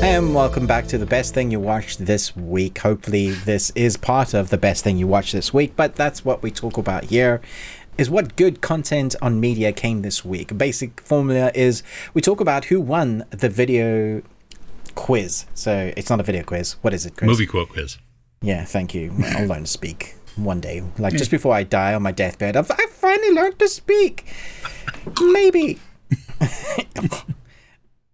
And welcome back to the best thing you watched this week. Hopefully this is part of the best thing you watched this week, but that's what we talk about here, is what good content on media came this week. Basic formula is we talk about who won the video quiz. So it's not a video quiz. What is it, Chris? Movie quote quiz. Yeah, thank you. I'll learn to speak one day. Like just before I die on my deathbed, I finally learned to speak. Maybe.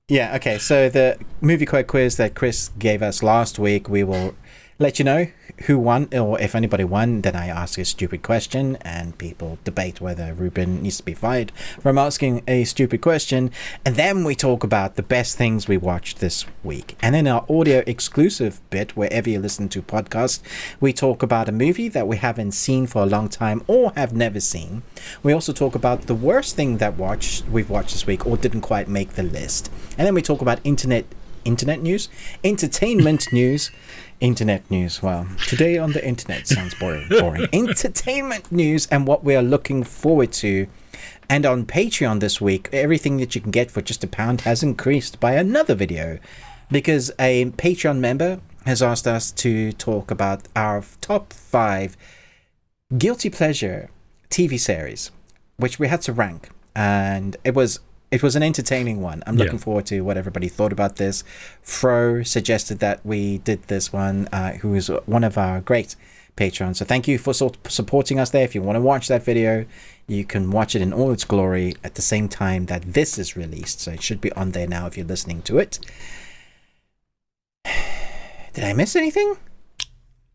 Yeah, okay, so the movie quote quiz that Chris gave us last week, we will let you know who won, or if anybody won. Then I ask a stupid question and people debate whether Ruben needs to be fired from asking a stupid question, and then we talk about the best things we watched this week. And in our audio exclusive bit, wherever you listen to podcasts, we talk about a movie that we haven't seen for a long time or have never seen. We also talk about the worst thing that we've watched this week or didn't quite make the list. And then we talk about internet news, entertainment news. Internet news. Well, today on the internet sounds boring. Entertainment news and what we are looking forward to. And on Patreon this week, everything that you can get for just £1 has increased by another video, because a Patreon member has asked us to talk about our top 5 guilty pleasure TV series, which we had to rank, and it was an entertaining one. I'm looking forward to what everybody thought about this. Fro suggested that we did this one, who is one of our great patrons. So thank you for supporting us there. If you want to watch that video, you can watch it in all its glory at the same time that this is released. So it should be on there now if you're listening to it. Did I miss anything?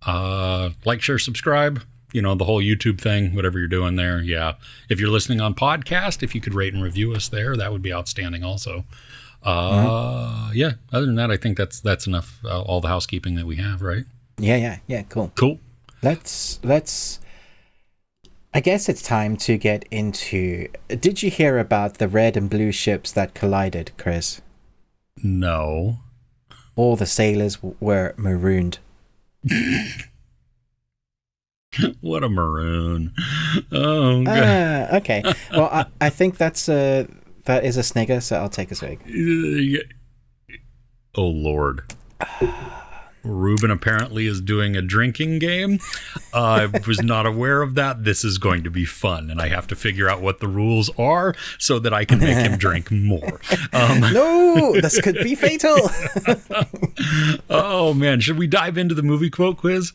Like, share, subscribe. You know, the whole YouTube thing, whatever you're doing there. Yeah. If you're listening on podcast, if you could rate and review us there, that would be outstanding also. Yeah. Other than that, I think that's enough. All the housekeeping that we have, right? Yeah. Cool. Let's, I guess it's time to get into, did you hear about the red and blue ships that collided, Chris? No. All the sailors were marooned. What a maroon. Oh, God. Okay. Well, I think that is a snigger, so I'll take a swig. Oh, Lord. Ruben apparently is doing a drinking game. I was not aware of that. This is going to be fun, and I have to figure out what the rules are so that I can make him drink more. No, this could be fatal. Oh, man. Should we dive into the movie quote quiz?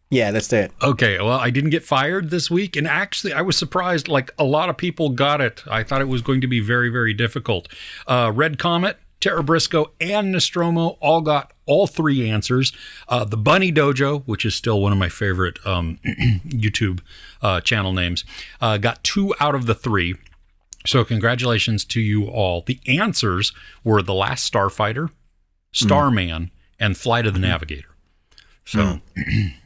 Yeah, let's do it. Okay, well, I didn't get fired this week, and actually, I was surprised. Like, a lot of people got it. I thought it was going to be very, very difficult. Red Comet, Tara Briscoe, and Nostromo all got all 3 answers. The Bunny Dojo, which is still one of my favorite YouTube channel names, got 2 out of the 3. So congratulations to you all. The answers were The Last Starfighter, Starman, and Flight of the Navigator. So,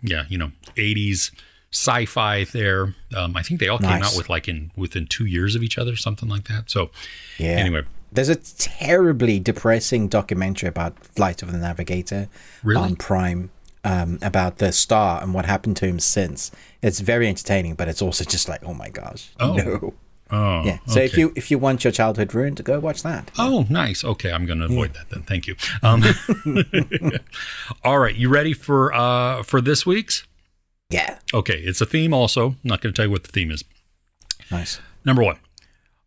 yeah, 80s sci-fi there. I think they all came out with within 2 years of each other, something like that. So, yeah. Anyway. There's a terribly depressing documentary about Flight of the Navigator on Prime, about the star and what happened to him since. It's very entertaining, but it's also just like, oh my gosh, no. Oh, yeah. So okay. if you want your childhood ruined, go watch that. Oh, nice. Okay, I'm going to avoid that then. Thank you. All right, you ready for this week's? Yeah. Okay, it's a theme also. I'm not going to tell you what the theme is. Nice. Number 1.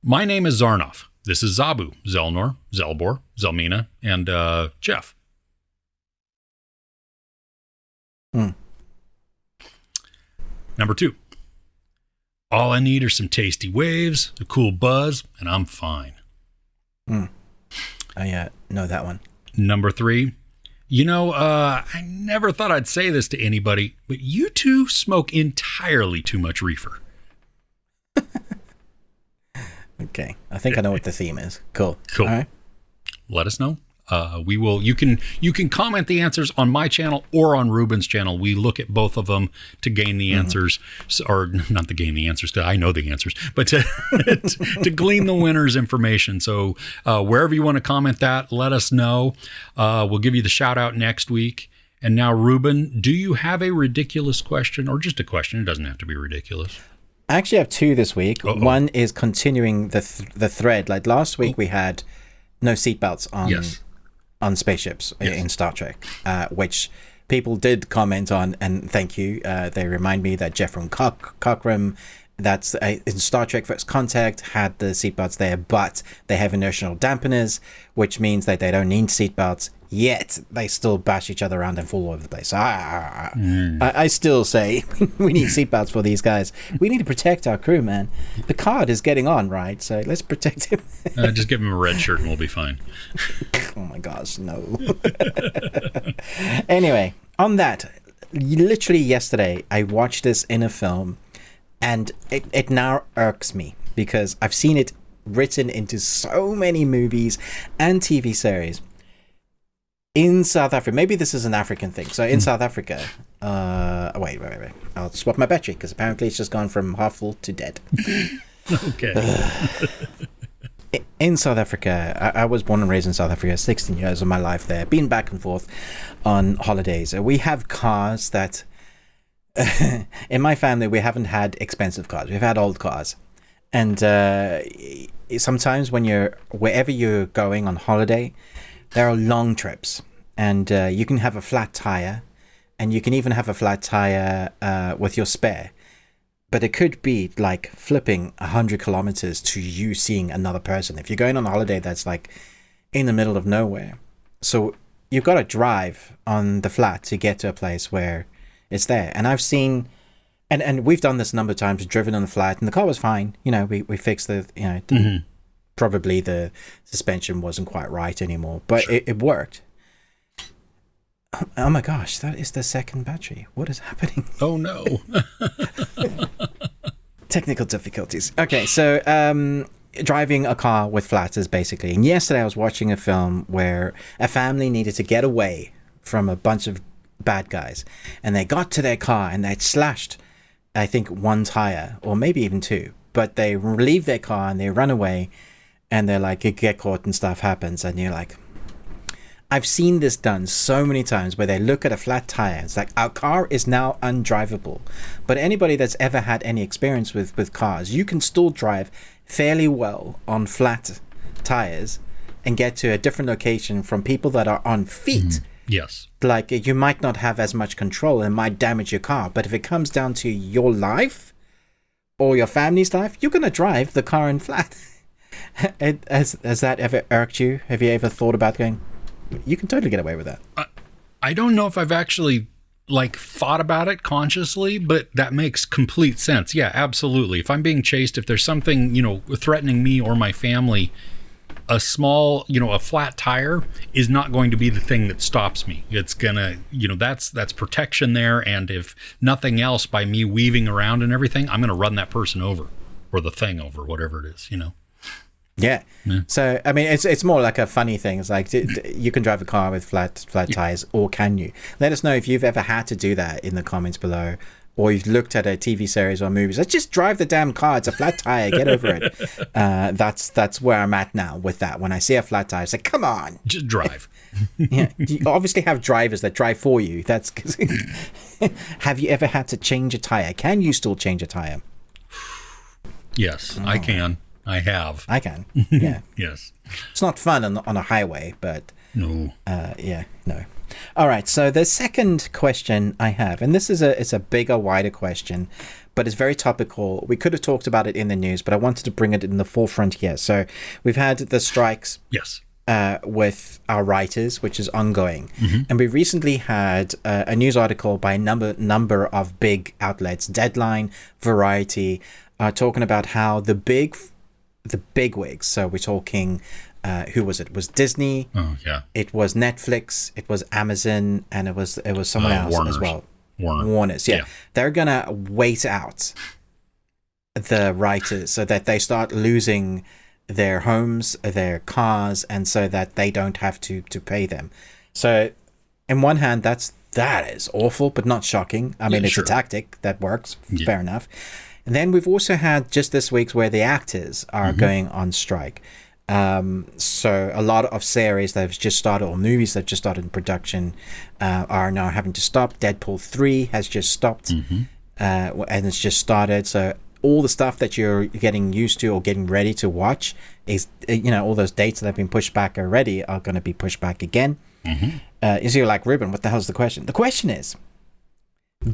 My name is Zarnov. This is Zabu, Zelnor, Zelbor, Zelmina, and Jeff. Number 2. All I need are some tasty waves, a cool buzz, and I'm fine. I know that one. Number 3. I never thought I'd say this to anybody, but you two smoke entirely too much reefer. Okay. I think I know what the theme is. Cool. All right. Let us know. We will. You can comment the answers on my channel or on Ruben's channel. We look at both of them to gain the answers, or not to gain the answers because I know the answers, but to glean the winner's information. So wherever you want to comment that, let us know. We'll give you the shout out next week. And now, Ruben, do you have a ridiculous question or just a question? It doesn't have to be ridiculous. I actually have 2 this week. Uh-oh. One is continuing the thread. Like last week, we had no seatbelts on spaceships in Star Trek, which people did comment on, and thank you. They remind me that Jeff from Kohrra, that's in Star Trek First Contact, had the seatbelts there, but they have inertial dampeners, which means that they don't need seatbelts, yet they still bash each other around and fall all over the place. So I still say we need seatbelts for these guys. We need to protect our crew, man. Picard is getting on, right? So let's protect him. Just give him a red shirt and we'll be fine. Oh my gosh, no. Anyway, on that, literally yesterday, I watched this in a film, and it now irks me because I've seen it written into so many movies and TV series. In South Africa, maybe this is an African thing. So in South Africa, wait. I'll swap my battery because apparently it's just gone from half full to dead. Okay. In South Africa, I was born and raised in South Africa, 16 years of my life there, been back and forth on holidays. We have cars that, in my family, we haven't had expensive cars. We've had old cars. And sometimes wherever you're going on holiday, there are long trips, and you can have a flat tire, and you can even have a flat tire with your spare. But it could be like flipping 100 kilometers to you seeing another person. If you're going on a holiday that's like in the middle of nowhere, so you've got to drive on the flat to get to a place where it's there. And I've seen, and we've done this a number of times, driven on the flat, and the car was fine. You know, we fixed the, probably the suspension wasn't quite right anymore, but sure. it worked. Oh my gosh, that is the second battery. What is happening? Oh no. Technical difficulties. Okay, so driving a car with flats is basically, and yesterday I was watching a film where a family needed to get away from a bunch of bad guys, and they got to their car and they'd slashed, I think, one tire, or maybe even two, but they leave their car and they run away, and they're like, get caught and stuff happens, and you're like, I've seen this done so many times where they look at a flat tire. It's like, our car is now undrivable. But anybody that's ever had any experience with cars, you can still drive fairly well on flat tires and get to a different location from people that are on feet. Yes. Like, you might not have as much control and might damage your car. But if it comes down to your life or your family's life, you're going to drive the car in flat. Has that ever irked you? Have you ever thought about going, you can totally get away with that? I don't know if I've actually thought about it consciously, but that makes complete sense. Yeah, absolutely. If I'm being chased, if there's something, threatening me or my family, a small, a flat tire is not going to be the thing that stops me. It's gonna, that's protection there. And if nothing else, by me weaving around and everything, I'm going to run that person over, or the thing over, whatever it is, Yeah. So, I mean, it's more like a funny thing. It's like, you can drive a car with flat tires, or can you? Let us know if you've ever had to do that in the comments below, or you've looked at a TV series or movies. Let's just drive the damn car. It's a flat tire. Get over it. That's where I'm at now with that. When I see a flat tire, it's like, come on. Just drive. Yeah. You obviously have drivers that drive for you. That's Have you ever had to change a tire? Can you still change a tire? Yes, I can. I have. I can. Yeah. Yes. It's not fun on a highway, but no. No. All right. So the second question I have, and this is it's a bigger, wider question, but it's very topical. We could have talked about it in the news, but I wanted to bring it in the forefront here. So we've had the strikes. Yes. With our writers, which is ongoing, and we recently had a news article by a number of big outlets, Deadline, Variety, talking about how the bigwigs. So we're talking, who was it? It was Disney. Oh yeah. It was Netflix. It was Amazon, and it was someone else as well. Warner's. Yeah. They're gonna wait out the writers so that they start losing their homes, their cars, and so that they don't have to pay them. So, in one hand, that is awful, but not shocking. I mean, it's a tactic that works. Yeah. Fair enough. And then we've also had just this week's where the actors are going on strike. So a lot of series that have just started, or movies that have just started in production, are now having to stop. Deadpool 3 has just stopped, and it's just started. So all the stuff that you're getting used to or getting ready to watch is, all those dates that have been pushed back already are going to be pushed back again. So you're like, Ruben, what the hell's the question? The question is,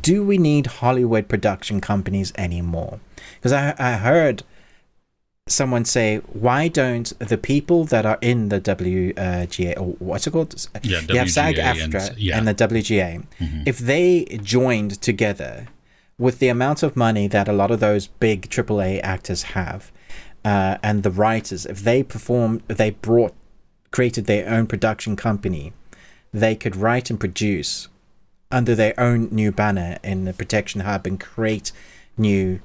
do we need Hollywood production companies anymore? Because I heard someone say, why don't the people that are in the WGA, or what's it called? Yeah, you have SAG-AFTRA and the WGA. If they joined together with the amount of money that a lot of those big AAA actors have, and the writers, if they created their own production company, they could write and produce under their own new banner in the Protection Hub and create new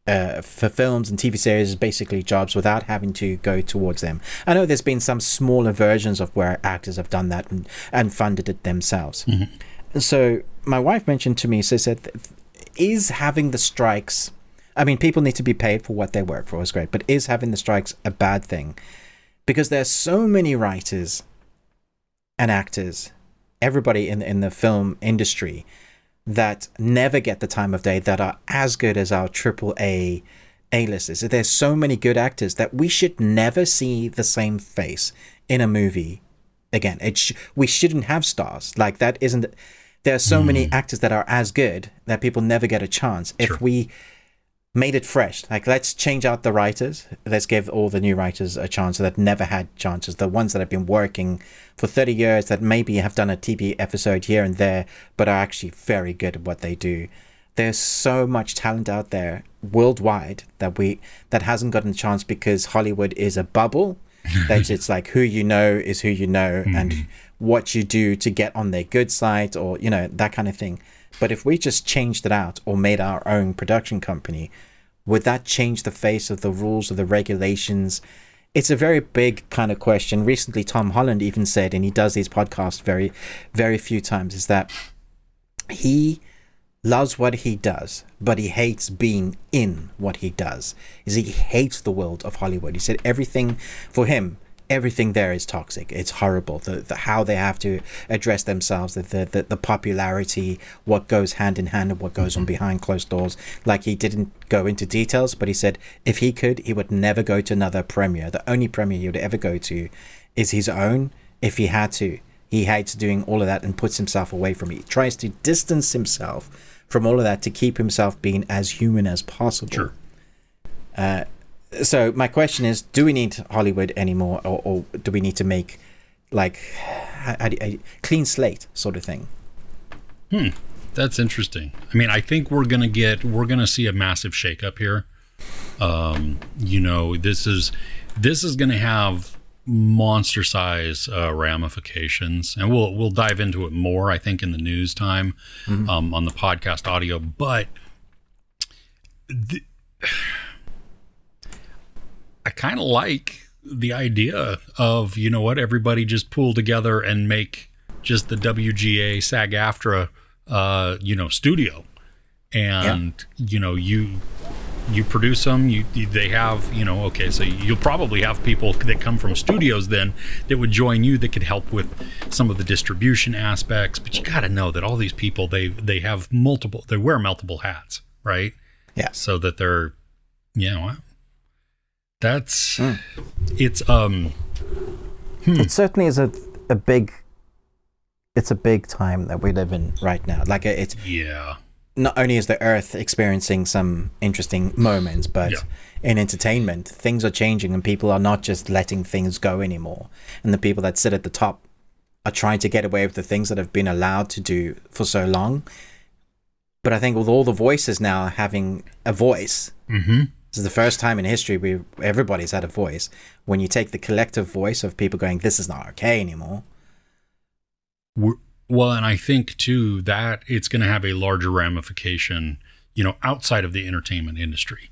for films and TV series, basically jobs without having to go towards them. I know there's been some smaller versions of where actors have done that and funded it themselves. So my wife mentioned to me, said, is having the strikes, I mean, people need to be paid for what they work for, is great, but is having the strikes a bad thing? Because there's so many writers and actors, everybody in the film industry, that never get the time of day, that are as good as our AAA A-listers. There's so many good actors that we should never see the same face in a movie again. We shouldn't have stars. Like, that isn't... There are so many actors that are as good that people never get a chance. Sure. If we made it fresh, like, let's change out the writers. Let's give all the new writers a chance that never had chances. The ones that have been working for 30 years that maybe have done a TV episode here and there, but are actually very good at what they do. There's so much talent out there worldwide that hasn't gotten a chance because Hollywood is a bubble. That it's like who you know is who you know, and what you do to get on their good side, or that kind of thing. But if we just changed it out or made our own production company, would that change the face of the rules, of the regulations? It's a very big kind of question. Recently, Tom Holland even said, and he does these podcasts very, very few times, is that he loves what he does, but he hates being in what he does. He hates the world of Hollywood. He said everything, for him, everything there is toxic. It's horrible. The how they have to address themselves, the popularity, what goes hand in hand and what goes on behind closed doors. Like, he didn't go into details, but he said if he could, he would never go to another premiere. The only premiere he would ever go to is his own, if he had to. He hates doing all of that and puts himself away from it. He tries to distance himself from all of that to keep himself being as human as possible. Sure. So my question is, do we need Hollywood anymore, or do we need to make like a clean slate sort of thing? That's interesting. I mean, I think we're gonna see a massive shakeup here. This is gonna have monster size ramifications, and we'll dive into it more, I think, in the news time on the podcast audio. But I kind of like the idea of, everybody just pool together and make just the WGA SAG-AFTRA studio, and you produce them, they have, so you'll probably have people that come from studios then that would join you, that could help with some of the distribution aspects. But you got to know that all these people, they wear multiple hats, right? Yeah. So that they're, that's, it's, It certainly is a big time that we live in right now. Like, it's, not only is the earth experiencing some interesting moments, but in entertainment, things are changing and people are not just letting things go anymore. And the people that sit at the top are trying to get away with the things that have been allowed to do for so long. But I think with all the voices now having a voice, this is the first time in history everybody's had a voice. When you take the collective voice of people going, this is not okay anymore. Well, and I think too that it's going to have a larger ramification, outside of the entertainment industry,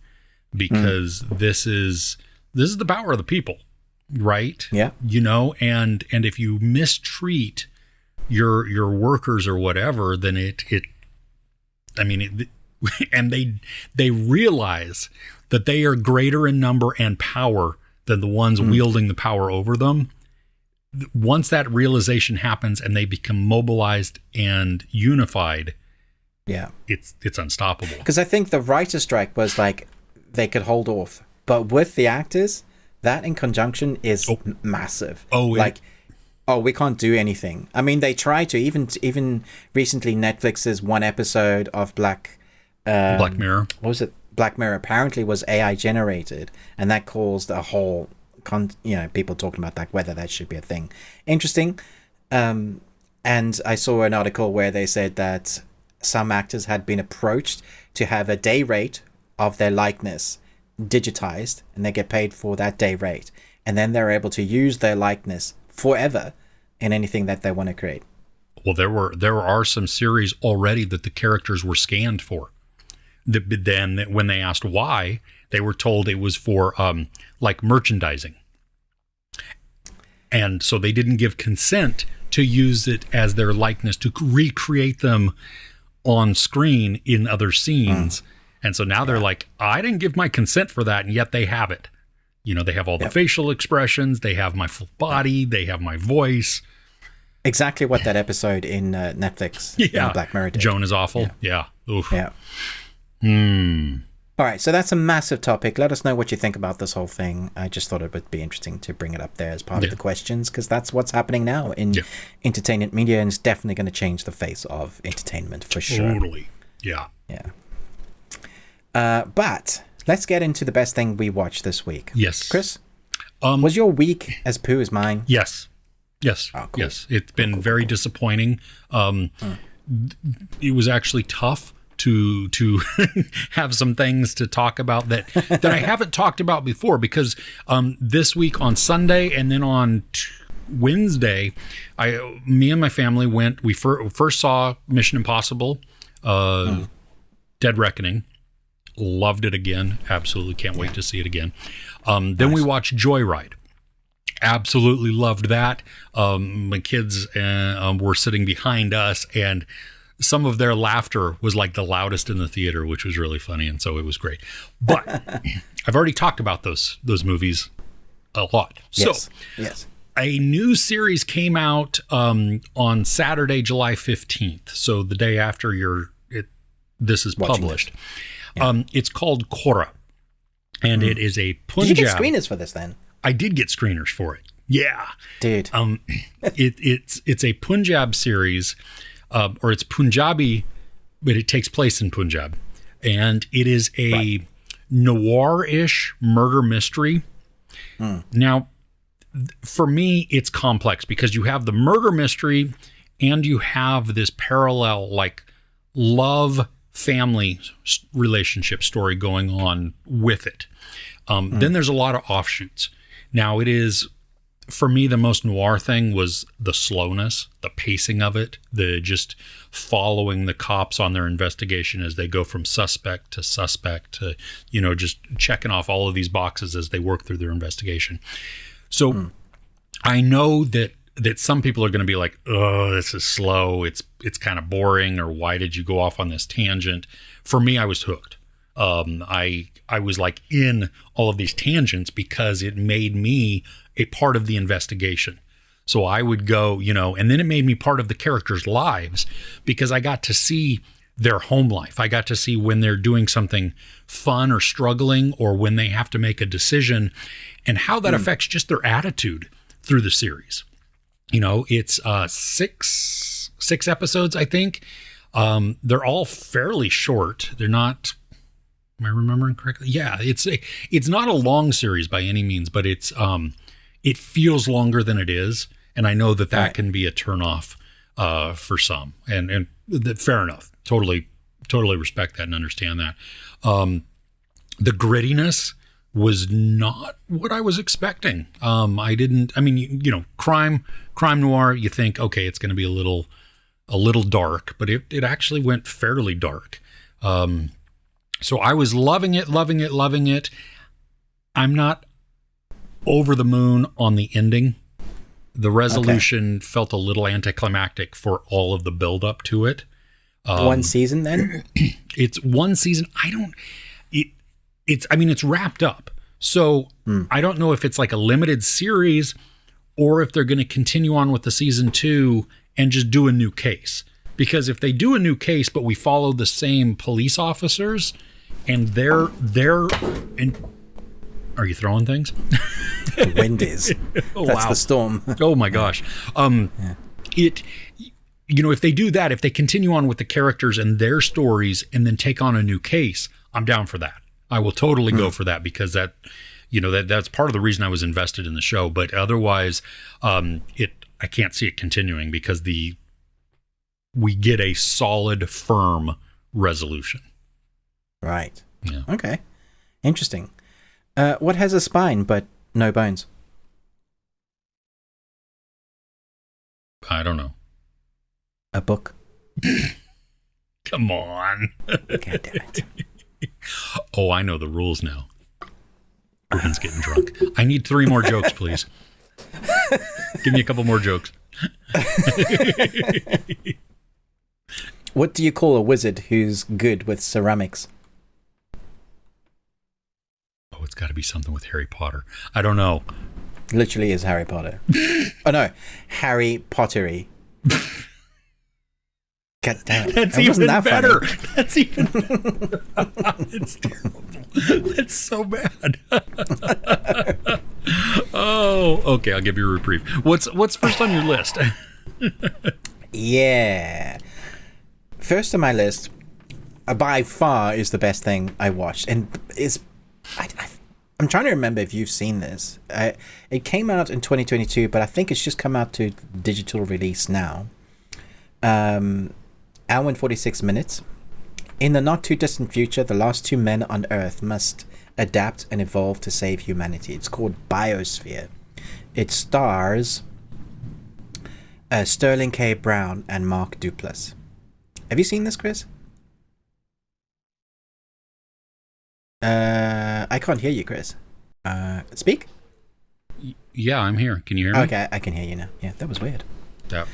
because this is the power of the people, right? Yeah. And if you mistreat your workers or whatever, then and they realize that they are greater in number and power than the ones wielding the power over them. Once that realization happens and they become mobilized and unified, it's unstoppable. Because I think the writer's strike was like they could hold off. But with the actors, that in conjunction is massive. We can't do anything. I mean, they try to. Even recently, Netflix's one episode of Black Mirror. What was it? Black Mirror apparently was AI generated, and that caused a whole, people talking about that, whether that should be a thing. Interesting. And I saw an article where they said that some actors had been approached to have a day rate of their likeness digitized, and they get paid for that day rate, and then they're able to use their likeness forever in anything that they want to create. Well, there are some series already that the characters were scanned for. Then when they asked why, they were told it was for like merchandising, and so they didn't give consent to use it as their likeness to recreate them on screen in other scenes. And so now they're like, I didn't give my consent for that, and yet they have it. They have all the facial expressions, they have my full body, they have my voice. Exactly what that episode in Netflix, in Black Mirror did. Joan is awful. Yeah. Oof. Yeah. All right, so that's a massive topic. Let us know what you think about this whole thing. I just thought it would be interesting to bring it up there as part of the questions, because that's what's happening now in entertainment media, and it's definitely going to change the face of entertainment for sure. Totally. Yeah. But let's get into the best thing we watched this week. Yes. Chris, was your week as poo as mine? Yes. Oh, cool. Yes. It's been very disappointing. It was actually tough to have some things to talk about that I haven't talked about before, because this week on Sunday and then on Wednesday, me and my family went. We first saw Mission Impossible, Dead Reckoning. Loved it again. Absolutely can't wait to see it again. Then we watched Joyride. Absolutely loved that. My kids were sitting behind us, and some of their laughter was like the loudest in the theater, which was really funny, and so it was great. But I've already talked about those movies a lot. Yes. A new series came out on Saturday, July 15th, so the day after this is published. It's called Kohrra, and it is a Punjab. Did you get screeners for this then? I did get screeners for it. Yeah, dude. It's a Punjab series, or it's Punjabi, but it takes place in Punjab, and it is a noir-ish murder mystery. Now, for me, it's complex because you have the murder mystery, and you have this parallel like love family relationship story going on with it. Then there's a lot of offshoots. Now, it is, for me, the most noir thing was the slowness, the pacing of it, the just following the cops on their investigation as they go from suspect to just checking off all of these boxes as they work through their investigation. So I know that some people are going to be like, oh, this is slow. It's kind of boring, or why did you go off on this tangent? For me, I was hooked. I was like in all of these tangents because it made me a part of the investigation. So I would go, and then it made me part of the characters' lives because I got to see their home life. I got to see when they're doing something fun or struggling, or when they have to make a decision, and how that affects just their attitude through the series. It's 6 episodes, I think. They're all fairly short. They're not, am I remembering correctly? Yeah, it's not a long series by any means, but it feels longer than it is. And I know that can be a turnoff for some, and fair enough. Totally respect that and understand that. The grittiness was not what I was expecting. Crime noir, you think, okay, it's going to be a little dark, but it actually went fairly dark. So I was loving it. I'm not over the moon on the ending. The resolution felt a little anticlimactic for all of the build up to it. One season then? It's one season. It's wrapped up. So I don't know if it's like a limited series or if they're going to continue on with the season 2 and just do a new case. Because if they do a new case, but we follow the same police officers, and and are you throwing things? The wind is. That's the storm. Oh my gosh. It, if they do that, if they continue on with the characters and their stories and then take on a new case, I'm down for that. I will totally go for that, because that's part of the reason I was invested in the show. But otherwise, I can't see it continuing, because we get a solid, firm resolution. Right. Yeah. Okay. Interesting. What has a spine but no bones? I don't know. A book. Come on. God damn it. Oh, I know the rules now. Ruben's getting drunk. I need 3 more jokes, please. Give me a couple more jokes. What do you call a wizard who's good with ceramics? Oh, it's got to be something with Harry Potter. I don't know. Literally is Harry Potter. Oh no, Harry Pottery. God damn it. That's even better. That's even better. It's terrible. That's so bad. Oh, okay. I'll give you a reprieve. What's first on your list? Yeah. First on my list, by far, is the best thing I watched, and I'm trying to remember if you've seen this. It came out in 2022, but I think it's just come out to digital release now. Hour and 46 minutes. In the not too distant future, the last 2 men on Earth must adapt and evolve to save humanity. It's called Biosphere. It stars Sterling K. Brown and Mark Duplass. Have you seen this, Chris? I can't hear you, Chris. Speak? Yeah, I'm here. Can you hear me? Okay, I can hear you now. Yeah, that was weird. Yeah.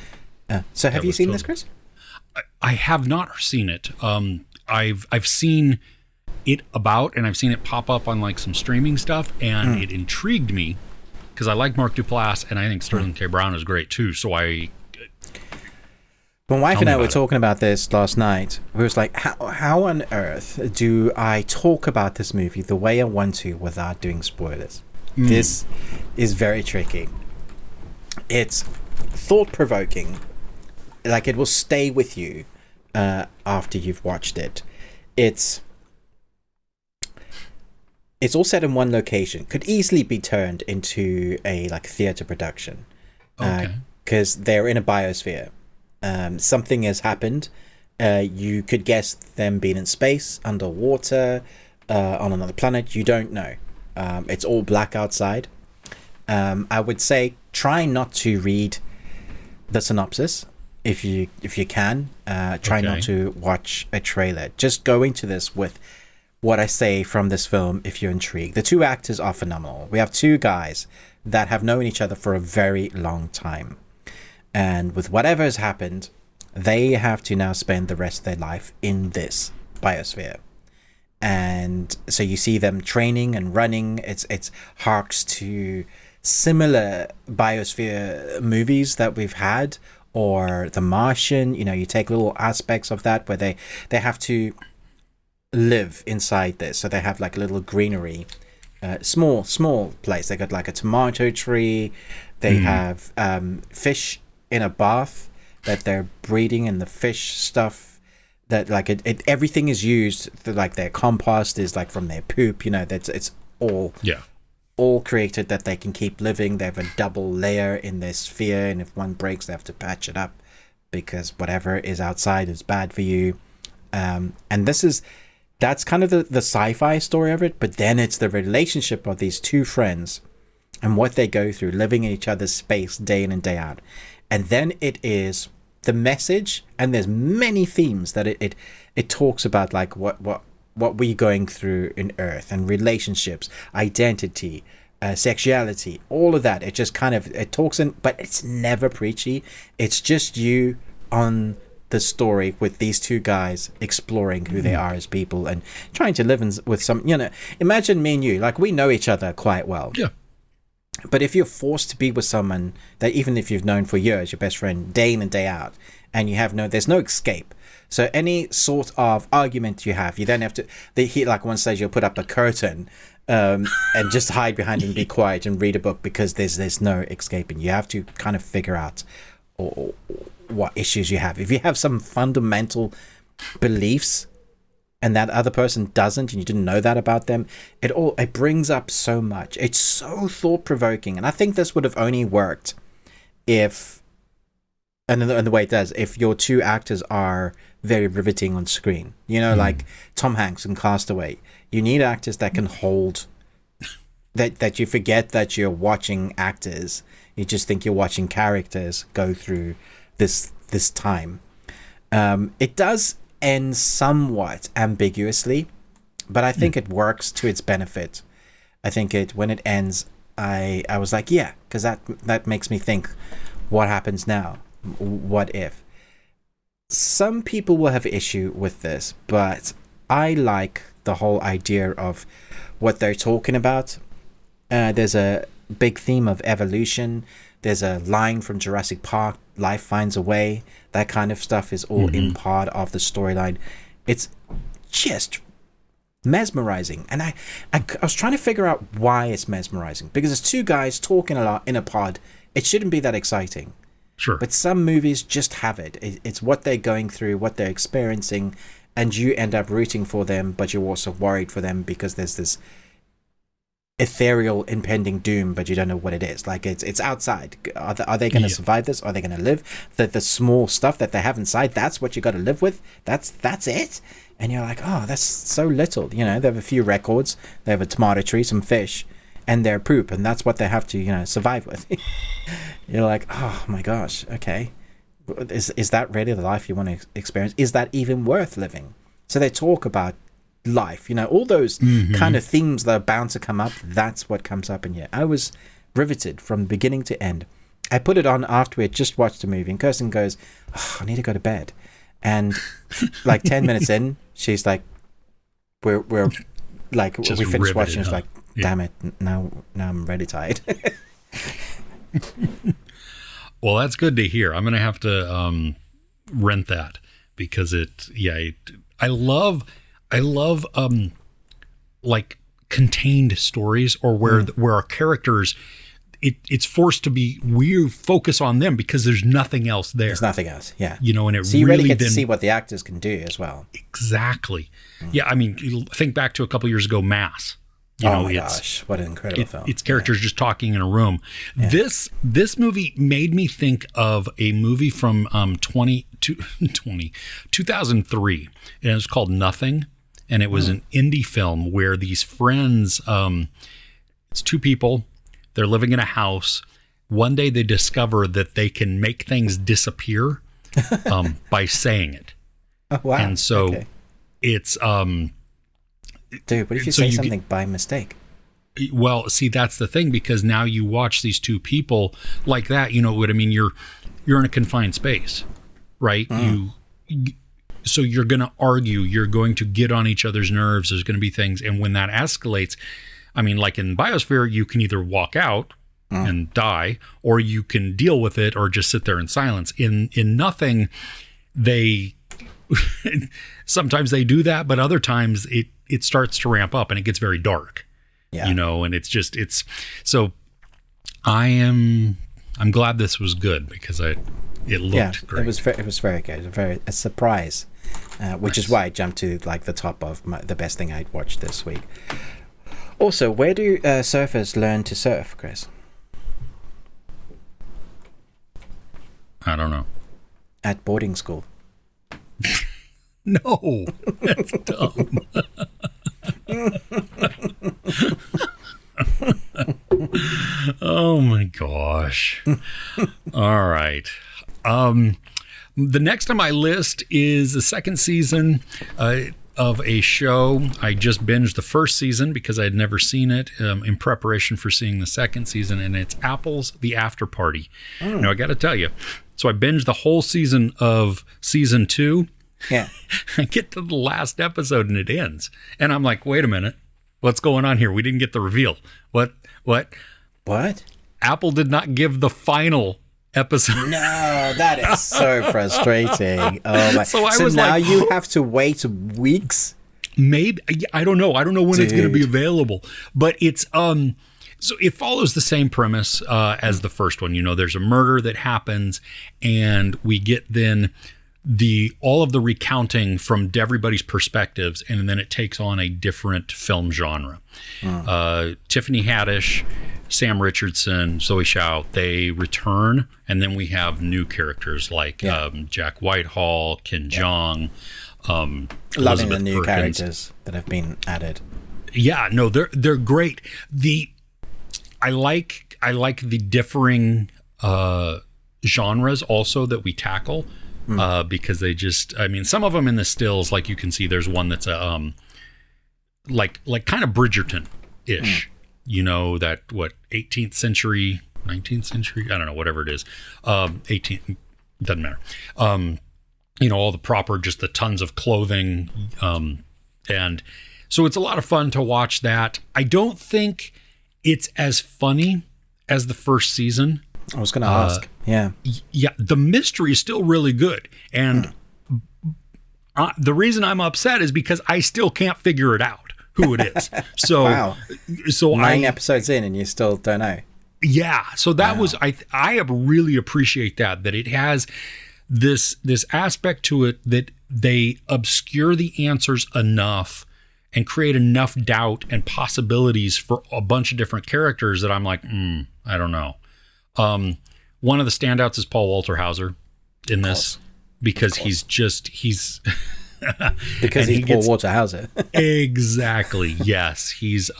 So have you seen this, Chris? I have not seen it. I've seen it about, and I've seen it pop up on like some streaming stuff, and it intrigued me because I like Mark Duplass, and I think Sterling K. Brown is great too. So my wife and I were talking about this last night. We was like, how on earth do I talk about this movie the way I want to without doing spoilers? This is very tricky. It's thought-provoking. Like, it will stay with you after you've watched it. It's all set in one location. Could easily be turned into a theater production. Because they're in a biosphere. Something has happened. You could guess them being in space, underwater, on another planet. You don't know. It's all black outside. I would say try not to read the synopsis if you can. Try not to watch a trailer. Just go into this with what I say from this film if you're intrigued. The 2 actors are phenomenal. We have 2 guys that have known each other for a very long time. And with whatever has happened, they have to now spend the rest of their life in this biosphere. And so you see them training and running. It's harks to similar biosphere movies that we've had, or The Martian. You take little aspects of that where they have to live inside this. So they have like a little greenery, small place. They got like a tomato tree. They have fish in a bath that they're breeding, and the fish stuff that everything is used for, like their compost is like from their poop. That's it's all created that they can keep living. They have a double layer in their sphere, and if one breaks, they have to patch it up because whatever is outside is bad for you. And that's kind of the sci-fi story of it, but then it's the relationship of these 2 friends and what they go through living in each other's space day in and day out. And then it is the message, and there's many themes that it talks about, like what we're going through in Earth, and relationships, identity, sexuality, all of that. It just it talks in, but it's never preachy. It's just you on the story with these 2 guys exploring who they are as people and trying to live with some, imagine me and you, like we know each other quite well. Yeah. But if you're forced to be with someone that, even if you've known for years, your best friend, day in and day out, and there's no escape. So any sort of argument you have, you then have to. Like one stage, you'll put up a curtain and just hide behind it and be quiet and read a book because there's no escaping. You have to kind of figure out what issues you have. If you have some fundamental beliefs and that other person doesn't, and you didn't know that about them, it brings up so much. It's so thought-provoking, and I think this would have only worked if, and the way it does, if your two actors are very riveting on screen. Like Tom Hanks in Castaway. You need actors that can hold, that you forget that you're watching actors. You just think you're watching characters go through this time. It does end somewhat ambiguously, but I think it works to its benefit. I think when it ends, I was like, yeah, because that makes me think, what happens now? What if? Some people will have issue with this, but I like the whole idea of what they're talking about. There's a big theme of evolution. There's a line from Jurassic Park, life finds a way. That kind of stuff is all in part of the storyline. It's just mesmerizing. And I was trying to figure out why it's mesmerizing. Because it's two guys talking a lot in a pod. It shouldn't be that exciting. Sure. But some movies just have it. It's what they're going through, what they're experiencing, and you end up rooting for them, but you're also worried for them because there's this ethereal impending doom, but you don't know what it is. Like it's outside. Are they going to survive this? Are they going to live? The small stuff that they have inside, that's what you got to live with. That's it. And you're like, oh, that's so little. They have a few records. They have a tomato tree, some fish, and their poop, and that's what they have to survive with. You're like, oh my gosh, okay, is that really the life you want to experience? Is that even worth living? So they talk about life, all those kind of themes that are bound to come up. That's what comes up in here. I was riveted from beginning to end. I put it on after we had just watched the movie, and Kirsten goes, oh, I need to go to bed. And like 10 minutes in, she's like, we're like, just we finished watching. It's like, damn it, now I'm really tired. Well, that's good to hear. I'm gonna have to rent that because I love like contained stories, or where our characters, it's forced to be, we focus on them because there's nothing else there. There's nothing else, yeah. And it so you really get to see what the actors can do as well. Exactly. Yeah, I mean, think back to a couple years ago, Mass. Oh my gosh, what an incredible film. It's characters just talking in a room. Yeah. This movie made me think of a movie from 2003, and it was called Nothing, and it was an indie film where these friends, it's two people, they're living in a house. One day they discover that they can make things disappear by saying it. Oh, wow. And so it's... Dude, what if you say something by mistake? Well, see, that's the thing, because now you watch these two people like that, what I mean? You're in a confined space, right? So you're going to argue, you're going to get on each other's nerves. There's going to be things. And when that escalates, I mean, like in Biosphere, you can either walk out and die, or you can deal with it or just sit there in silence. In Nothing, sometimes they do that, but other times it starts to ramp up and it gets very dark, and so I'm glad this was good because it looked great. It was very good, a surprise, which is why I jumped to like the top of the best thing I'd watched this week. Also, where do surfers learn to surf, Chris? I don't know. At boarding school. No, that's dumb. Oh my gosh. All right. The next on my list is the second season of a show. I just binged the first season because I had never seen it in preparation for seeing the second season, and it's Apple's The Afterparty. Now, I got to tell you, so I binged the whole season of season 2. Yeah. I get to the last episode and it ends. And I'm like, wait a minute. What's going on here? We didn't get the reveal. What? Apple did not give the final episode. No, that is so frustrating. Oh my! So now like, you have to wait weeks. Maybe I don't know when it's going to be available, but it's so it follows the same premise as the first one. There's a murder that happens, and we get then all of the recounting from everybody's perspectives, and then it takes on a different film genre. Tiffany Haddish, Sam Richardson, Zoe Chao, they return, and then we have new characters like Jack Whitehall, Ken Jeong, loving the new Perkins. characters that have been added. Yeah, no, they're great. I like the differing genres also that we tackle. Because they just, some of them in the stills, like you can see, there's one that's like kind of Bridgerton-ish, that 18th century, 19th century, I don't know, whatever it is, 18th, doesn't matter. All the proper, just the tons of clothing, and so it's a lot of fun to watch that. I don't think it's as funny as the first season. I was going to ask. Yeah, the mystery is still really good, and the reason I'm upset is because I still can't figure it out who it is. So, wow. So 9 episodes in, and you still don't know. Yeah, so that was I really appreciate that it has this aspect to it that they obscure the answers enough and create enough doubt and possibilities for a bunch of different characters that I'm like, I don't know. One of the standouts is Paul Walter Hauser in this because he's because he's Paul Walter Hauser. Exactly. Yes. He's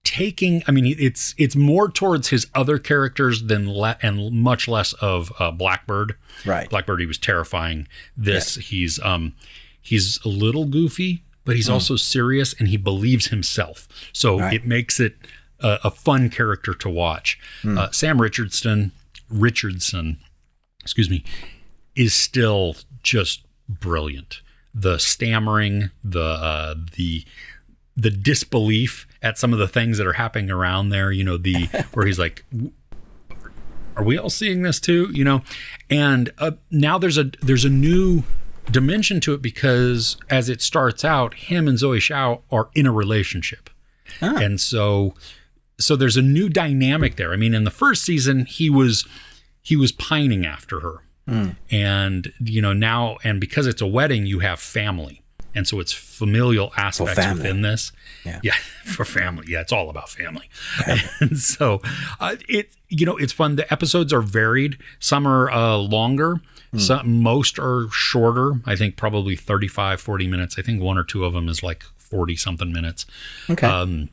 taking, it's more towards his other characters and much less of Blackbird. Right. Blackbird, he was terrifying. This, he's a little goofy, but he's also serious, and he believes himself. So it makes it a fun character to watch. Sam Richardson, is still just brilliant. The stammering, the disbelief at some of the things that are happening around there, where he's like, are we all seeing this too? And now there's a new dimension to it, because as it starts out, him and Zoe Chao are in a relationship. And so there's a new dynamic there. In the first season, he was pining after her. And, now, and because it's a wedding, you have family. And so it's familial aspects within this. Yeah. For family. Yeah. It's all about family. And so it's fun. The episodes are varied. Some are longer. Most are shorter. I think probably 35, 40 minutes. I think one or two of them is like 40 something minutes. Okay.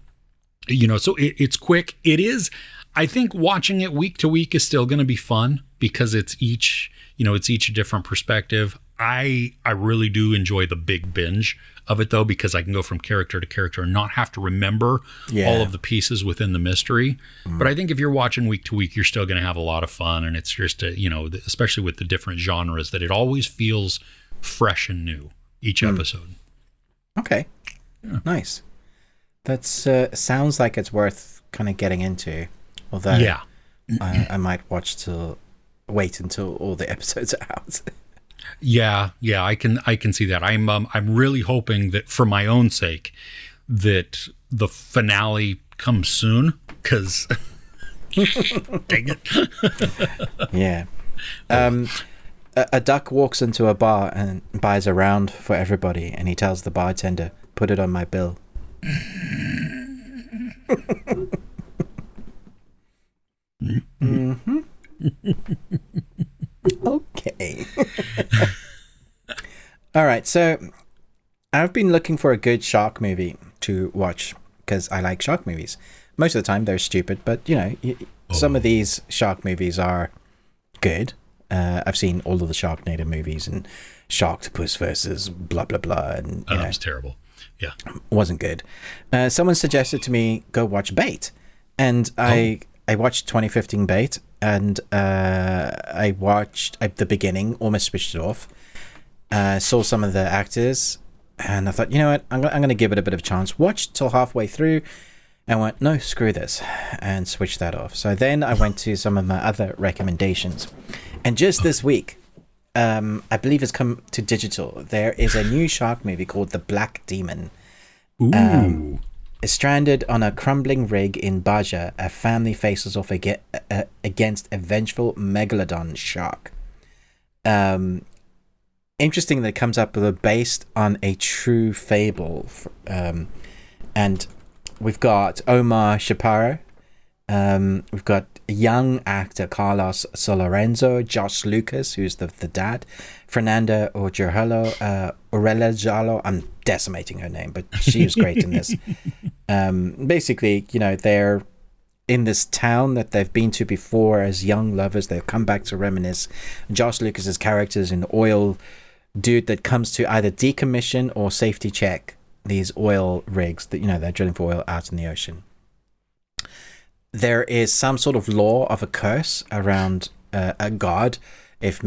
So it's quick. It is, I think watching it week to week is still going to be fun because it's each different perspective. I really do enjoy the big binge of it though, because I can go from character to character and not have to remember all of the pieces within the mystery. But I think if you're watching week to week, you're still going to have a lot of fun. And it's just, especially with the different genres, that it always feels fresh and new each episode. Okay. Yeah. Nice. That's sounds like it's worth kind of getting into. Although I might wait until all the episodes are out. Yeah, I can see that. I'm really hoping that for my own sake that the finale comes soon, because dang it. Yeah. A duck walks into a bar and buys a round for everybody, and he tells the bartender, "Put it on my bill." Okay. All right, so I've been looking for a good shark movie to watch because I like shark movies. Most of the time they're stupid, but some of these shark movies are good. I've seen all of the Sharknado movies and Sharktopus versus blah blah blah, and that was terrible. Yeah, wasn't good. Someone suggested to me go watch Bait, and I watched 2015 Bait, and I watched the beginning, almost switched it off. Saw some of the actors, and I thought, you know what, I'm going to give it a bit of a chance. Watched till halfway through, I went, no, screw this, and switched that off. So then I went to some of my other recommendations. And just this week, I believe it's come to digital, there is a new shark movie called The Black Demon. Ooh. Stranded on a crumbling rig in Baja, a family faces off against a vengeful megalodon shark. Interesting that it comes up with a based on a true fable. And we've got Omar Chaparro. We've got young actor Carlos Solorenzo, Josh Lucas, who's the dad, Fernanda Orellella. I'm decimating her name, but she was great in this. Basically, they're in this town that they've been to before as young lovers. They've come back to reminisce. Josh Lucas's character is an oil dude that comes to either decommission or safety check these oil rigs that they're drilling for oil out in the ocean. There is some sort of law of a curse around a god. If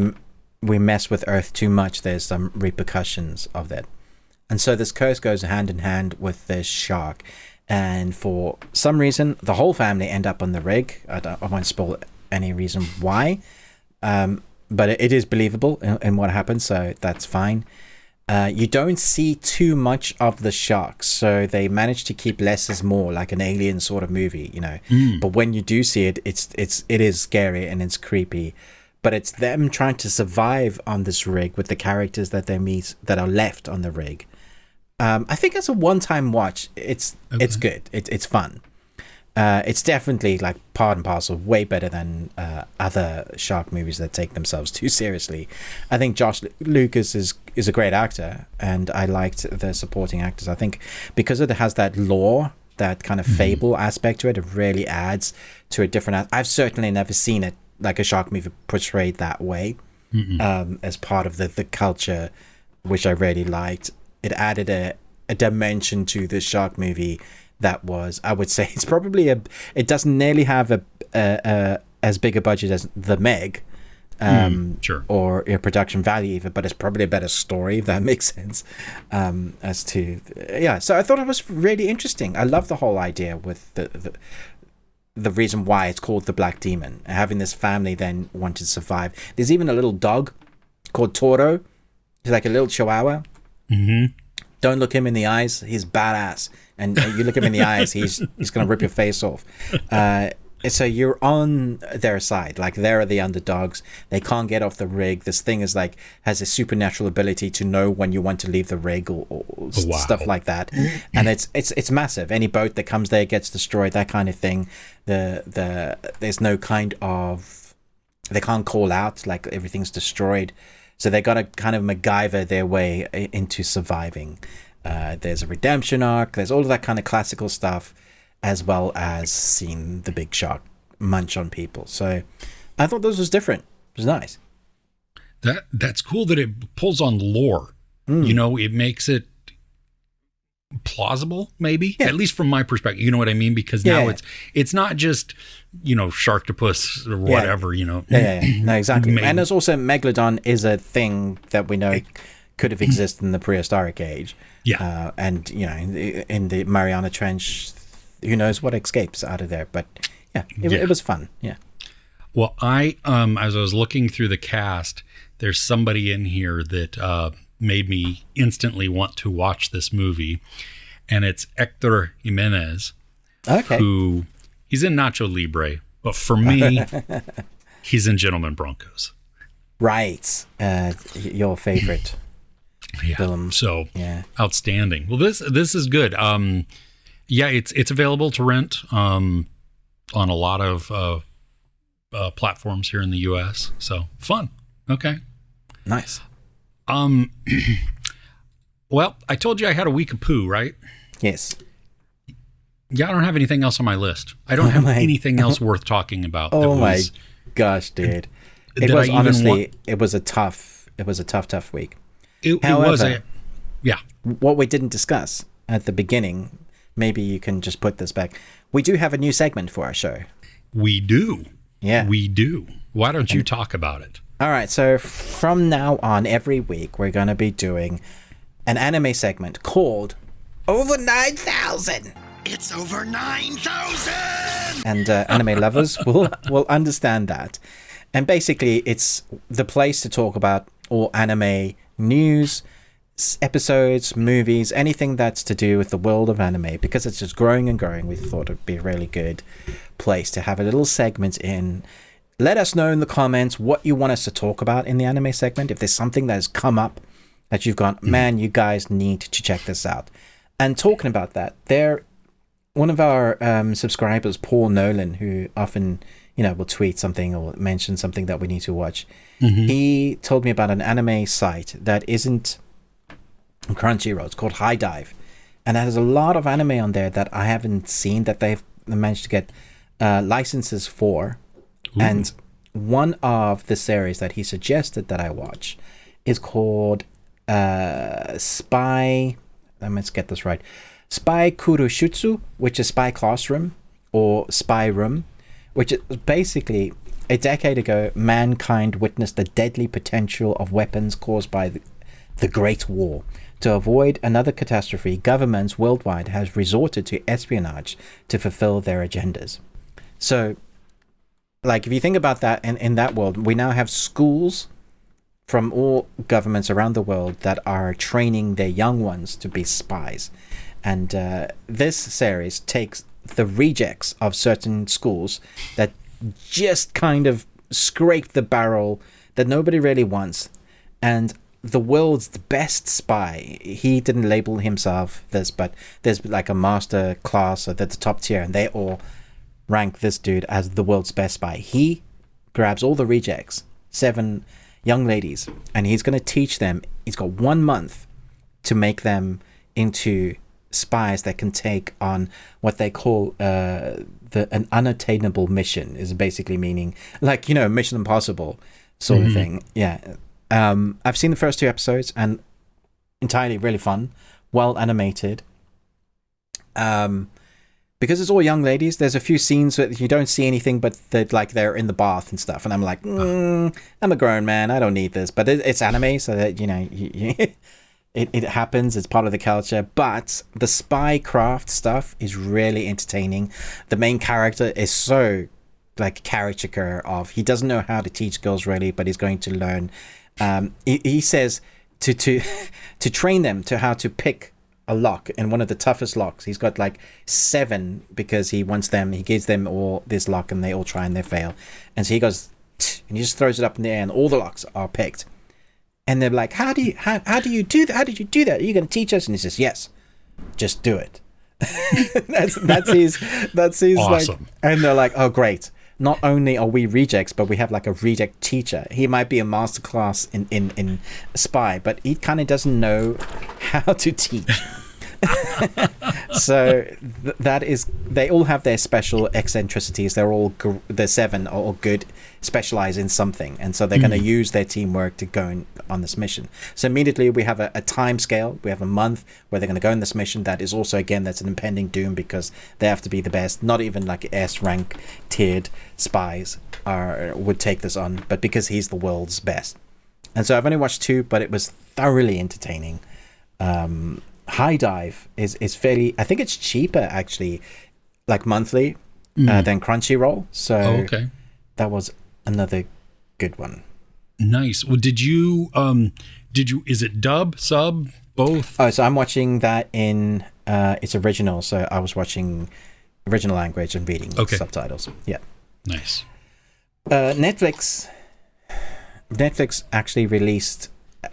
we mess with Earth too much, there's some repercussions of that. And so this curse goes hand in hand with this shark. And for some reason, the whole family end up on the rig. I won't spoil any reason why. But it is believable in what happens, so that's fine. You don't see too much of the sharks, so they manage to keep less is more, like an Alien sort of movie, But when you do see it, it is scary and it's creepy. But it's them trying to survive on this rig with the characters that they meet that are left on the rig. I think as a one-time watch, it's good. It's fun. It's definitely like part and parcel, way better than other shark movies that take themselves too seriously. I think Josh Lucas is a great actor, and I liked the supporting actors. I think because it has that lore, that kind of fable aspect to it, it really adds to a different. I've certainly never seen it like a shark movie portrayed that way, as part of the culture, which I really liked. It added a dimension to the shark movie that was, I would say, it's probably it doesn't nearly have a as big a budget as The Meg, sure, or a production value even, but it's probably a better story, if that makes sense. So I thought it was really interesting. I love the whole idea with the reason why it's called The Black Demon, having this family then want to survive. There's even a little dog called Toro. He's like a little chihuahua. Don't look him in the eyes. He's badass. And you look him in the eyes, he's going to rip your face off. So you're on their side. Like, they're the underdogs. They can't get off the rig. This thing is like, has a supernatural ability to know when you want to leave the rig or stuff like that. And it's massive. Any boat that comes there gets destroyed, that kind of thing. There's no kind of, they can't call out, like everything's destroyed. So they got to kind of MacGyver their way into surviving. There's a redemption arc. There's all of that kind of classical stuff, as well as seeing the big shark munch on people. So I thought this was different. It was nice. That's cool that it pulls on lore. It makes it plausible, maybe, at least from my perspective. You know what I mean? Because now it's not just Sharktopus or whatever. No, exactly. And there's also Megalodon is a thing that we know could have existed in the prehistoric age. And in the Mariana Trench, who knows what escapes out of there? But it was fun. Well, as I was looking through the cast, there's somebody in here that made me instantly want to watch this movie, and it's Hector Jimenez. Okay. Who, he's in Nacho Libre, but for me, he's in Gentlemen Broncos. Right. Your favorite film. So outstanding. Well, this is good. It's available to rent on a lot of platforms here in the US. So fun. Okay. Nice. Well, I told you I had a week of poo, right? Yes. Yeah, I don't have anything else on my list. I don't have anything else worth talking about. Oh my gosh, dude! It was a tough week. However, what we didn't discuss at the beginning, maybe you can just put this back. We do have a new segment for our show. We do. Yeah, we do. Why don't you talk about it? All right. So from now on, every week we're going to be doing an anime segment called Over 9,000. It's over 9,000! And anime lovers will understand that. And basically, it's the place to talk about all anime news, episodes, movies, anything that's to do with the world of anime, because it's just growing and growing. We thought it'd be a really good place to have a little segment in. Let us know in the comments what you want us to talk about in the anime segment. If there's something that has come up that you've gone, man, you guys need to check this out. And talking about that, one of our subscribers, Paul Nolan, who often will tweet something or mention something that we need to watch. He told me about an anime site that isn't Crunchyroll. It's called High Dive, and there's a lot of anime on there that I haven't seen that they've managed to get licenses for. Ooh. And one of the series that he suggested that I watch is called Spy. Let's get this right. Spy Kurushutsu, which is Spy Classroom or Spy Room, which is basically a decade ago, mankind witnessed the deadly potential of weapons caused by the Great War. To avoid another catastrophe, governments worldwide have resorted to espionage to fulfill their agendas. So, like, if you think about that, in that world, we now have schools from all governments around the world that are training their young ones to be spies. And this series takes the rejects of certain schools that just kind of scraped the barrel that nobody really wants, and the world's best spy. He didn't label himself this, but there's like a master class at the top tier, and they all rank this dude as the world's best spy. He grabs all the rejects, 7 young ladies, and he's going to teach them. He's got 1 month to make them into spies that can take on what they call an unattainable mission, is basically meaning like, Mission Impossible sort of thing. Yeah. I've seen the first 2 episodes and entirely really fun, well animated. Because it's all young ladies, there's a few scenes that you don't see anything, but they're in the bath and stuff, and I'm like, I'm a grown man, I don't need this. But it's anime, so that it happens, it's part of the culture. But the spy craft stuff is really entertaining. The main character is so like caricature of, he doesn't know how to teach girls really, but he's going to learn. He says to train them to how to pick a lock, and one of the toughest locks, he's got like 7, because he gives them all this lock, and they all try and they fail. And so he goes and he just throws it up in the air, and all the locks are picked. And they're like, how do you do that? How did you do that? Are you going to teach us? And he says, yes, just do it. that's his awesome. Like, and they're like, oh great, not only are we rejects, but we have like a reject teacher. He might be a masterclass in spy, but he kind of doesn't know how to teach. So that is, they all have their special eccentricities. The 7 are all good, specialize in something, and so they're going to use their teamwork to go on this mission. So immediately we have a time scale. We have a month where they're going to go on this mission. That is also, again, that's an impending doom, because they have to be the best. Not even like S rank tiered spies would take this on, but because he's the world's best. And so I've only watched 2, but it was thoroughly entertaining. High Dive is fairly, I think it's cheaper actually, like monthly, than Crunchyroll. So that was another good one. Nice. Well, did you is it dub, sub, both? Oh, so I'm watching that in it's original. So I was watching original language and reading subtitles. Yeah. Nice. Netflix actually released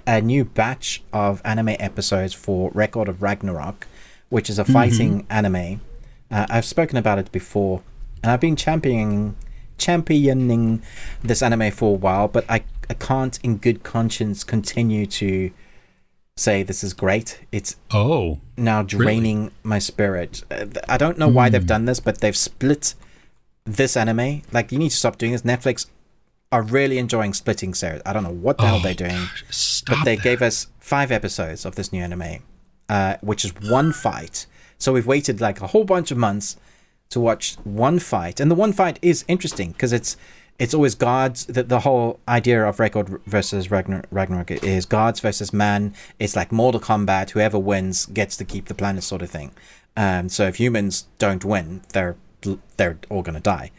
a new batch of anime episodes for Record of Ragnarok, which is a fighting anime. I've spoken about it before, and I've been championing this anime for a while, but I can't in good conscience continue to say this is great. It's now draining my spirit. I don't know why they've done this, but they've split this anime. Like, you need to stop doing this. Netflix are really enjoying splitting series. I don't know what the hell they're doing, but they gave us 5 episodes of this new anime, which is one fight. So we've waited like a whole bunch of months to watch one fight, and the one fight is interesting because it's always gods. The whole idea of Record versus Ragnarok is gods versus man. It's like Mortal Kombat. Whoever wins gets to keep the planet, sort of thing. So if humans don't win, they're all going to die.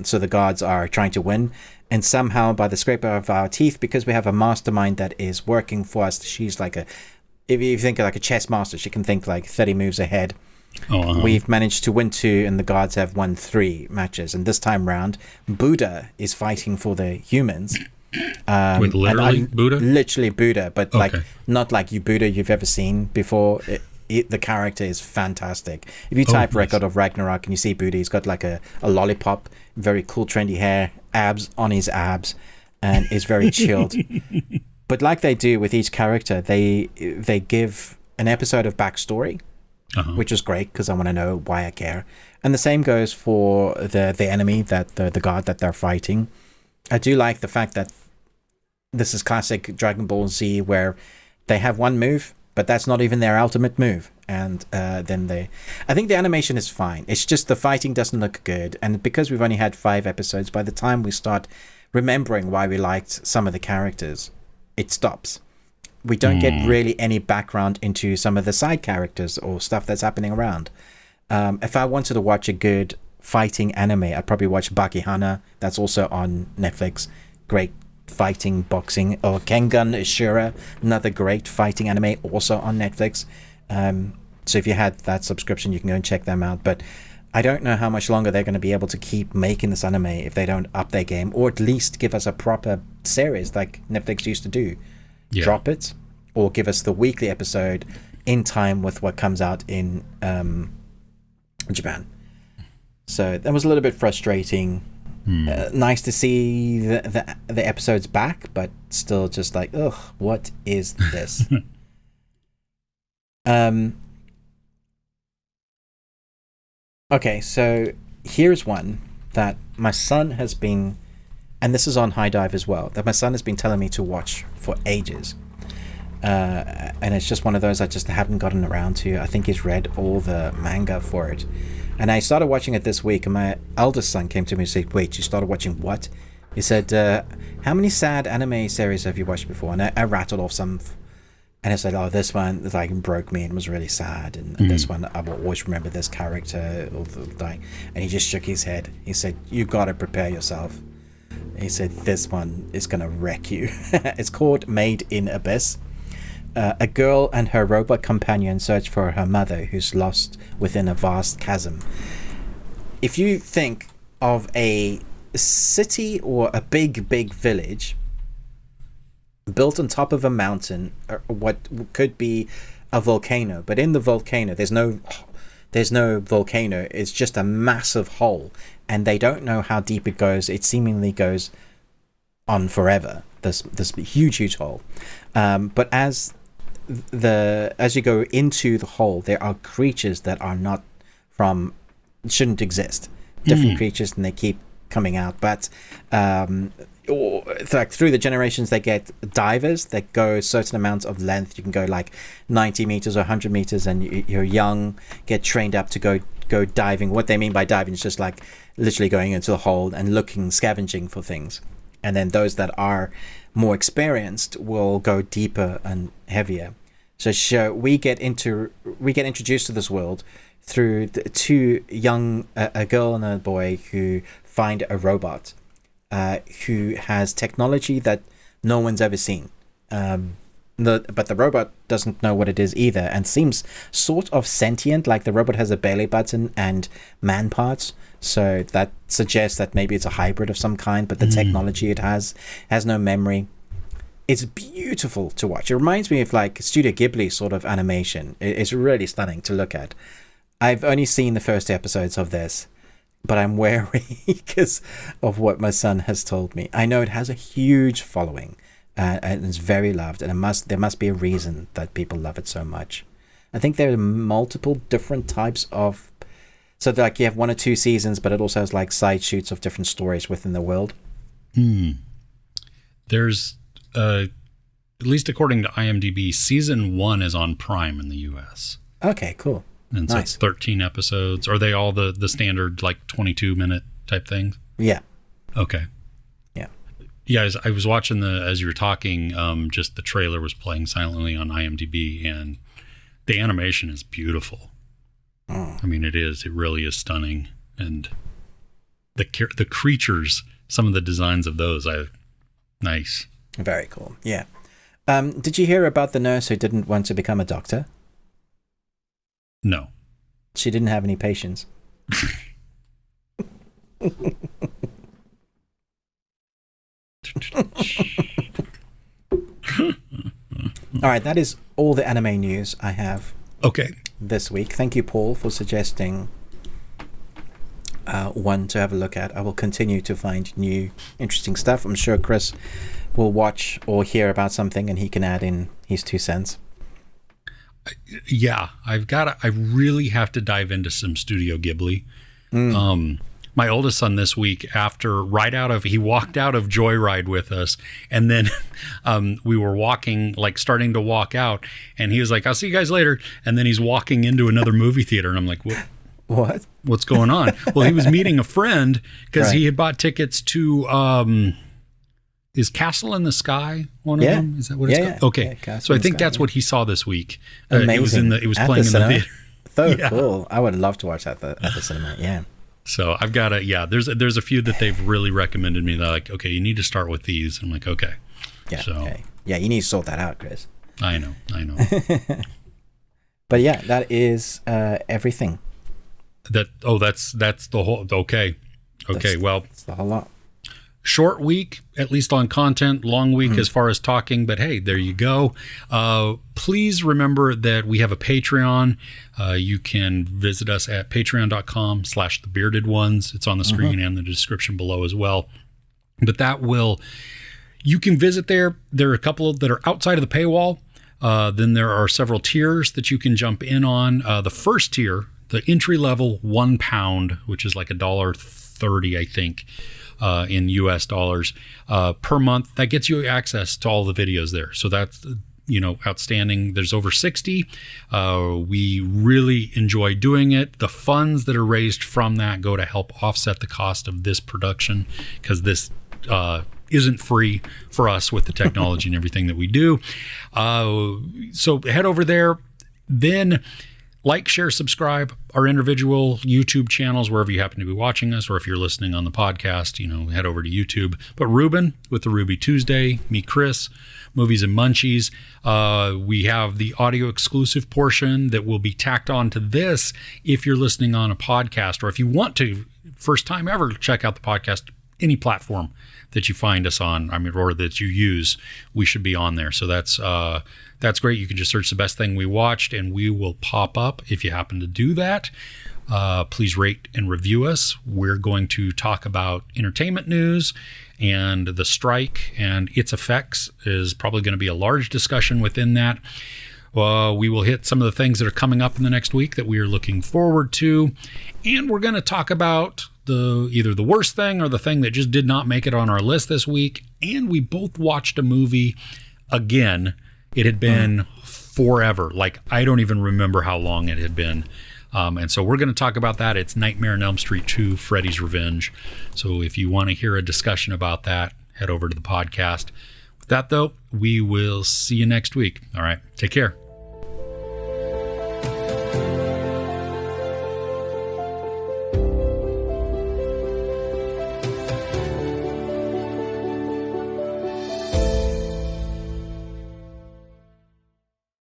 So the gods are trying to win, and somehow by the scrape of our teeth, because we have a mastermind that is working for us, she's like if you think of like a chess master, she can think like 30 moves ahead. We've managed to win 2, and the gods have won 3 matches. And this time round, Buddha is fighting for the humans. With literally Buddha? Literally Buddha, but like not like Buddha you've ever seen before. The character is fantastic. If you type record of Ragnarok and you see Buddha, he's got like a lollipop, very cool trendy hair, abs on his abs, and is very chilled. But like they do with each character, they give an episode of backstory, which is great because I want to know why I care. And the same goes for the enemy, that the god that they're fighting. I do like the fact that this is classic Dragon Ball Z, where they have one move, but that's not even their ultimate move. And then I think the animation is fine. It's just the fighting doesn't look good. And because we've only had 5 episodes, by the time we start remembering why we liked some of the characters, it stops. We don't get really any background into some of the side characters or stuff that's happening around. If I wanted to watch a good fighting anime, I'd probably watch Bakihana. That's also on Netflix. Great fighting, boxing. Or Kengan Ishura, another great fighting anime, also on Netflix. So if you had that subscription, you can go and check them out. But I don't know how much longer they're going to be able to keep making this anime if they don't up their game, or at least give us a proper series like Netflix used to do. Drop it, or give us the weekly episode in time with what comes out in Japan. So that was a little bit frustrating. Nice to see the episodes back, but still just like, ugh, what is this? Okay, so here's one that my son has been, and this is on High Dive as well, that my son has been telling me to watch for ages. And it's just one of those I just haven't gotten around to. I think he's read all the manga for it. And I started watching it this week, and my eldest son came to me and said, wait, you started watching what? He said, how many sad anime series have you watched before? And I rattled off some, and I said, oh, this one like broke me and was really sad. And this one, I will always remember this character. And he just shook his head. He said, you got to prepare yourself. He said, this one is going to wreck you. It's called Made in Abyss. A girl and her robot companion search for her mother, who's lost within a vast chasm. If you think of a city or a big village built on top of a mountain, or what could be a volcano, but in the volcano there's no volcano, it's just a massive hole, and they don't know how deep it goes. It seemingly goes on forever, this huge hole, but as you go into the hole, there are creatures that are not shouldn't exist, different creatures, and they keep coming out. But like through the generations, they get divers that go certain amounts of length. You can go like 90 meters or 100 meters, and you're young, get trained up to go diving. What they mean by diving is just like literally going into the hole and scavenging for things. And then those that are more experienced will go deeper and heavier. So we get introduced to this world through two young, a girl and a boy, who find a robot who has technology that no one's ever seen. But the robot doesn't know what it is either, and seems sort of sentient, like the robot has a belly button and man parts. So that suggests that maybe it's a hybrid of some kind, but the technology it has no memory. It's beautiful to watch. It reminds me of like Studio Ghibli sort of animation. It's really stunning to look at. I've only seen the first episodes of this, but I'm wary because of what my son has told me. I know it has a huge following, and it's very loved, and there must be a reason that people love it so much. I think there are multiple different types of... So like you have 1 or 2 seasons, but it also has like side shoots of different stories within the world. There's, at least according to IMDb, season 1 is on Prime in the US. Okay, cool. And nice. So 13 episodes. Are they all the standard like 22-minute type things? Yeah. Okay. Yeah. Yeah, I was watching as you were talking, just the trailer was playing silently on IMDb, and the animation is beautiful. I mean, it really is stunning. And the creatures, some of the designs of those, nice. Very cool. Yeah. Did you hear about the nurse who didn't want to become a doctor? No. She didn't have any patience. All right, that is all the anime news I have. Okay. This week. Thank you, Paul, for suggesting one to have a look at. I will continue to find new, interesting stuff. I'm sure Chris will watch or hear about something and he can add in his 2 cents. Yeah, I really have to dive into some Studio Ghibli. My oldest son this week, he walked out of Joyride with us, and then we were walking, like starting to walk out, and he was like, "I'll see you guys later." And then he's walking into another movie theater, and I'm like, "What? What's going on?" Well, he was meeting a friend because he had bought tickets to is Castle in the Sky one of them? Is that what it's called? Yeah. Okay, Yeah, so I think that's what he saw this week. Amazing. It was playing in the theater. So cool. I would love to watch that at the cinema. Yeah. So I've got there's a few that they've really recommended me. They're like, okay, you need to start with these. I'm like, okay. Yeah. So, okay. Yeah, you need to sort that out, Chris. I know. But yeah, that is everything. That's the whole, okay. That's the whole lot. Short week, at least on content, long week as far as talking, but hey, there you go. Please remember that we have a Patreon. You can visit us at patreon.com/thebeardedones. It's on the screen and the description below as well. But you can visit there. There are a couple that are outside of the paywall. Then there are several tiers that you can jump in on. The first tier, the entry level, £1, which is like $1.30, I think. In US dollars per month, that gets you access to all the videos there. So that's, outstanding. There's over 60. We really enjoy doing it. The funds that are raised from that go to help offset the cost of this production, because this isn't free for us with the technology and everything that we do. So head over there. Then like, share, subscribe our individual YouTube channels wherever you happen to be watching us, or if you're listening on the podcast, head over to YouTube. But Ruben with the Ruby Tuesday, me, Chris, Movies and Munchies. We have the audio exclusive portion that will be tacked on to this if you're listening on a podcast, or if you want to, first time ever, check out the podcast, any platform that you find us on, or that you use, we should be on there. So that's great. You can just search the best thing we watched and we will pop up if you happen to do that. Please rate and review us. We're going to talk about entertainment news, and the strike and its effects is probably going to be a large discussion within that. We will hit some of the things that are coming up in the next week that we are looking forward to. And we're going to talk about either the worst thing or the thing that just did not make it on our list this week. And we both watched a movie again. It had been forever. Like, I don't even remember how long it had been. And so we're going to talk about that. It's Nightmare on Elm Street 2, Freddy's Revenge. So if you want to hear a discussion about that, head over to the podcast. With that, though, we will see you next week. All right. Take care.